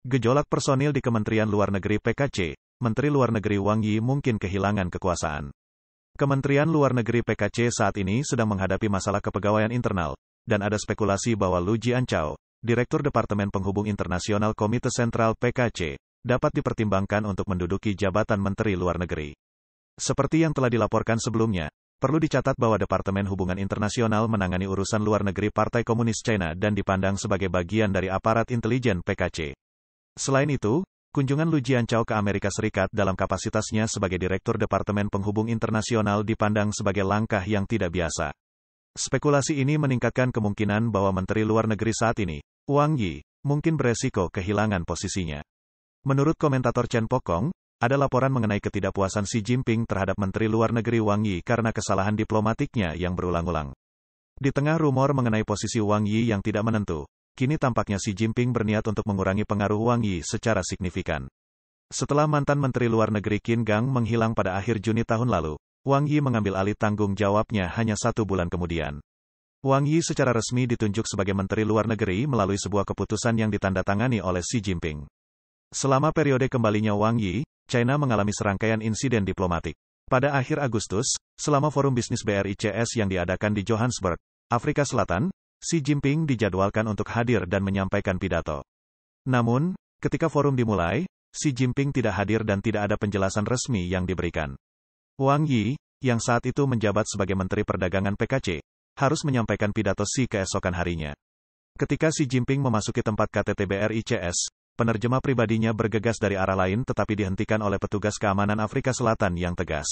Gejolak personil di Kementerian Luar Negeri PKC, Menteri Luar Negeri Wang Yi mungkin kehilangan kekuasaan. Kementerian Luar Negeri PKC saat ini sedang menghadapi masalah kepegawaian internal, dan ada spekulasi bahwa Lu Jianchao, Direktur Departemen Penghubung Internasional Komite Sentral PKC, dapat dipertimbangkan untuk menduduki jabatan Menteri Luar Negeri. Seperti yang telah dilaporkan sebelumnya, perlu dicatat bahwa Departemen Hubungan Internasional menangani urusan luar negeri Partai Komunis China dan dipandang sebagai bagian dari aparat intelijen PKC. Selain itu, kunjungan Lu Jianchao ke Amerika Serikat dalam kapasitasnya sebagai Direktur Departemen Penghubung Internasional dipandang sebagai langkah yang tidak biasa. Spekulasi ini meningkatkan kemungkinan bahwa Menteri Luar Negeri saat ini, Wang Yi, mungkin beresiko kehilangan posisinya. Menurut komentator Chen Pokong, ada laporan mengenai ketidakpuasan Xi Jinping terhadap Menteri Luar Negeri Wang Yi karena kesalahan diplomatiknya yang berulang-ulang. Di tengah rumor mengenai posisi Wang Yi yang tidak menentu, kini tampaknya Xi Jinping berniat untuk mengurangi pengaruh Wang Yi secara signifikan. Setelah mantan Menteri Luar Negeri Qin Gang menghilang pada akhir Juni tahun lalu, Wang Yi mengambil alih tanggung jawabnya hanya 1 bulan kemudian. Wang Yi secara resmi ditunjuk sebagai Menteri Luar Negeri melalui sebuah keputusan yang ditandatangani oleh Xi Jinping. Selama periode kembalinya Wang Yi, China mengalami serangkaian insiden diplomatik. Pada akhir Agustus, selama forum bisnis BRICS yang diadakan di Johannesburg, Afrika Selatan, Xi Jinping dijadwalkan untuk hadir dan menyampaikan pidato. Namun, ketika forum dimulai, Xi Jinping tidak hadir dan tidak ada penjelasan resmi yang diberikan. Wang Yi, yang saat itu menjabat sebagai Menteri Perdagangan PKC, harus menyampaikan pidato Xi keesokan harinya. Ketika Xi Jinping memasuki tempat KTT BRICS, penerjemah pribadinya bergegas dari arah lain tetapi dihentikan oleh petugas keamanan Afrika Selatan yang tegas.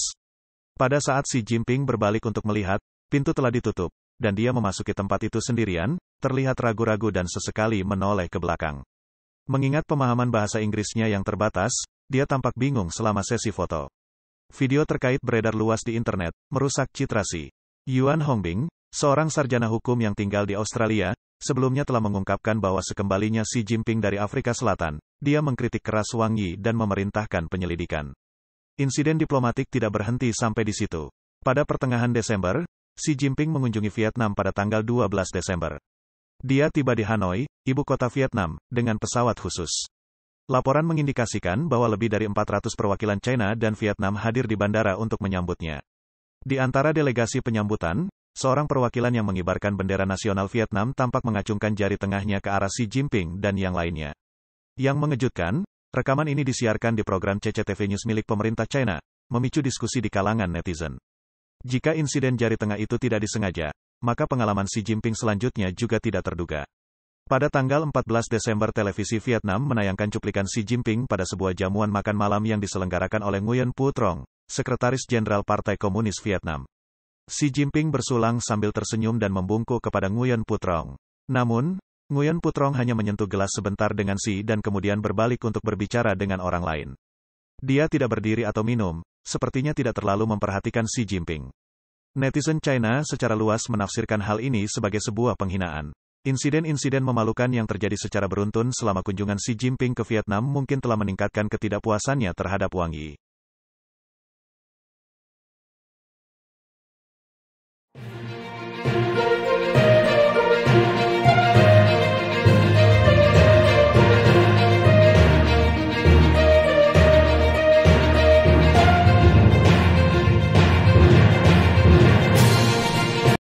Pada saat Xi Jinping berbalik untuk melihat, pintu telah ditutup, dan dia memasuki tempat itu sendirian, terlihat ragu-ragu dan sesekali menoleh ke belakang. Mengingat pemahaman bahasa Inggrisnya yang terbatas, dia tampak bingung selama sesi foto. Video terkait beredar luas di internet, merusak citra Xi. Yuan Hongbing, seorang sarjana hukum yang tinggal di Australia, sebelumnya telah mengungkapkan bahwa sekembalinya Xi Jinping dari Afrika Selatan, dia mengkritik keras Wang Yi dan memerintahkan penyelidikan. Insiden diplomatik tidak berhenti sampai di situ. Pada pertengahan Desember, Xi Jinping mengunjungi Vietnam pada tanggal 12 Desember. Dia tiba di Hanoi, ibu kota Vietnam, dengan pesawat khusus. Laporan mengindikasikan bahwa lebih dari 400 perwakilan China dan Vietnam hadir di bandara untuk menyambutnya. Di antara delegasi penyambutan, seorang perwakilan yang mengibarkan bendera nasional Vietnam tampak mengacungkan jari tengahnya ke arah Xi Jinping dan yang lainnya. Yang mengejutkan, rekaman ini disiarkan di program CCTV News milik pemerintah China, memicu diskusi di kalangan netizen. Jika insiden jari tengah itu tidak disengaja, maka pengalaman Xi Jinping selanjutnya juga tidak terduga. Pada tanggal 14 Desember televisi Vietnam menayangkan cuplikan Xi Jinping pada sebuah jamuan makan malam yang diselenggarakan oleh Nguyen Phu Trong, Sekretaris Jenderal Partai Komunis Vietnam. Xi Jinping bersulang sambil tersenyum dan membungkuk kepada Nguyen Phu Trong. Namun, Nguyen Phu Trong hanya menyentuh gelas sebentar dengan Xi dan kemudian berbalik untuk berbicara dengan orang lain. Dia tidak berdiri atau minum, sepertinya tidak terlalu memperhatikan Xi Jinping. Netizen China secara luas menafsirkan hal ini sebagai sebuah penghinaan. Insiden-insiden memalukan yang terjadi secara beruntun selama kunjungan Xi Jinping ke Vietnam mungkin telah meningkatkan ketidakpuasannya terhadap Wang Yi.